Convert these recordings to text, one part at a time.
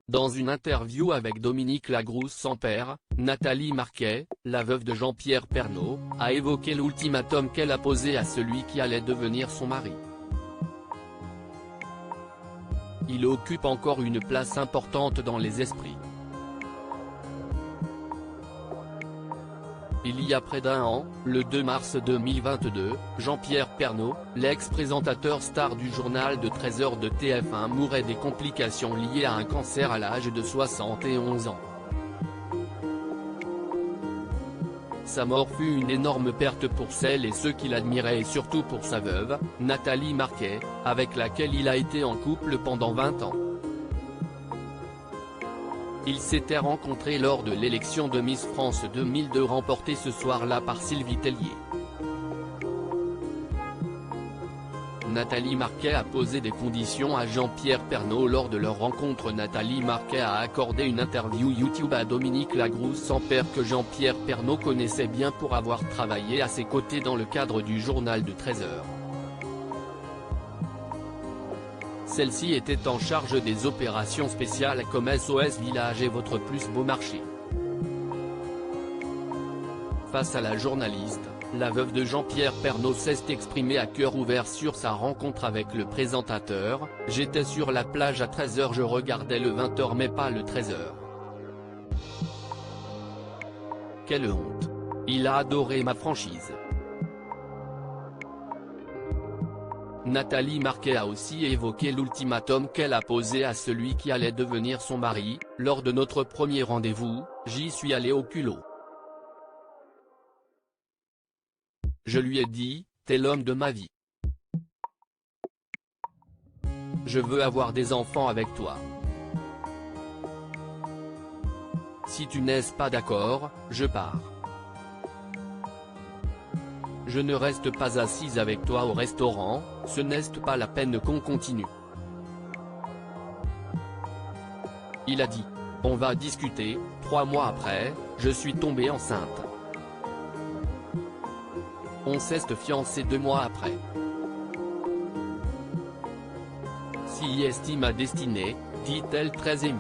Dans une interview avec Dominique Lagrousse-Sampère, Nathalie Marquet, la veuve de Jean-Pierre Pernaut, a évoqué l'ultimatum qu'elle a posé à celui qui allait devenir son mari. Il occupe encore une place importante dans les esprits. Il y a près d'un an, le 2 mars 2022, Jean-Pierre Pernaut, l'ex-présentateur star du journal de 13h de TF1 mourait des complications liées à un cancer à l'âge de 71 ans. Sa mort fut une énorme perte pour celles et ceux qui l'admiraient et surtout pour sa veuve, Nathalie Marquet, avec laquelle il a été en couple pendant 20 ans. Ils s'étaient rencontrés lors de l'élection de Miss France 2002 remportée ce soir-là par Sylvie Tellier. Nathalie Marquet a posé des conditions à Jean-Pierre Pernaut lors de leur rencontre. Nathalie Marquet a accordé une interview YouTube à Dominique Lagrousse-Sampère que Jean-Pierre Pernaut connaissait bien pour avoir travaillé à ses côtés dans le cadre du journal de 13h. Celle-ci était en charge des opérations spéciales comme SOS Village et Votre plus beau marché. Face à la journaliste, la veuve de Jean-Pierre Pernaut s'est exprimée à cœur ouvert sur sa rencontre avec le présentateur. « J'étais sur la plage à 13h, je regardais le 20h mais pas le 13h. Quelle honte. Il a adoré ma franchise. » Nathalie Marquet a aussi évoqué l'ultimatum qu'elle a posé à celui qui allait devenir son mari. « Lors de notre premier rendez-vous, j'y suis allé au culot. Je lui ai dit, t'es l'homme de ma vie. Je veux avoir des enfants avec toi. Si tu n'es pas d'accord, je pars. Je ne reste pas assise avec toi au restaurant, ce n'est pas la peine qu'on continue. » Il a dit. On va discuter. 3 mois après, je suis tombée enceinte. On s'est fiancé 2 mois après. Si est ma destinée, dit-elle très émue.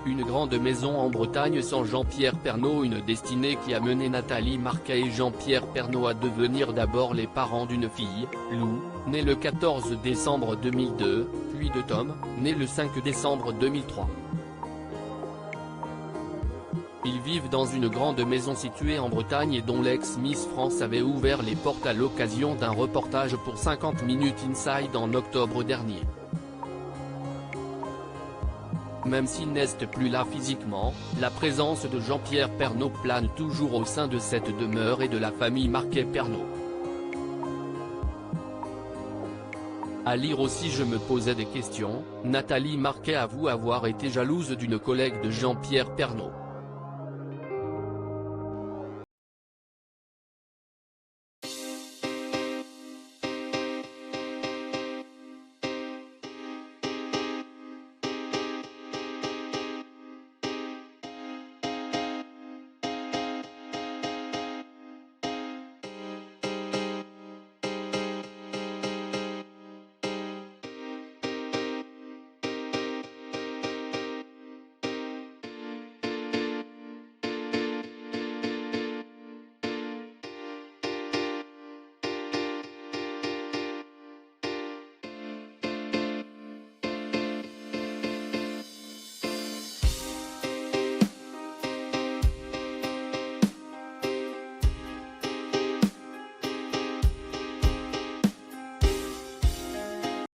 Une grande maison en Bretagne sans Jean-Pierre Pernaut, une destinée qui a mené Nathalie Marquet et Jean-Pierre Pernaut à devenir d'abord les parents d'une fille, Lou, née le 14 décembre 2002, puis de Tom, né le 5 décembre 2003. Ils vivent dans une grande maison située en Bretagne et dont l'ex-Miss France avait ouvert les portes à l'occasion d'un reportage pour 50 Minutes Inside en octobre dernier. Même s'il n'est plus là physiquement, la présence de Jean-Pierre Pernaut plane toujours au sein de cette demeure et de la famille Marquet-Pernaut. À lire aussi. Je me posais des questions. Nathalie Marquet avoue avoir été jalouse d'une collègue de Jean-Pierre Pernaut.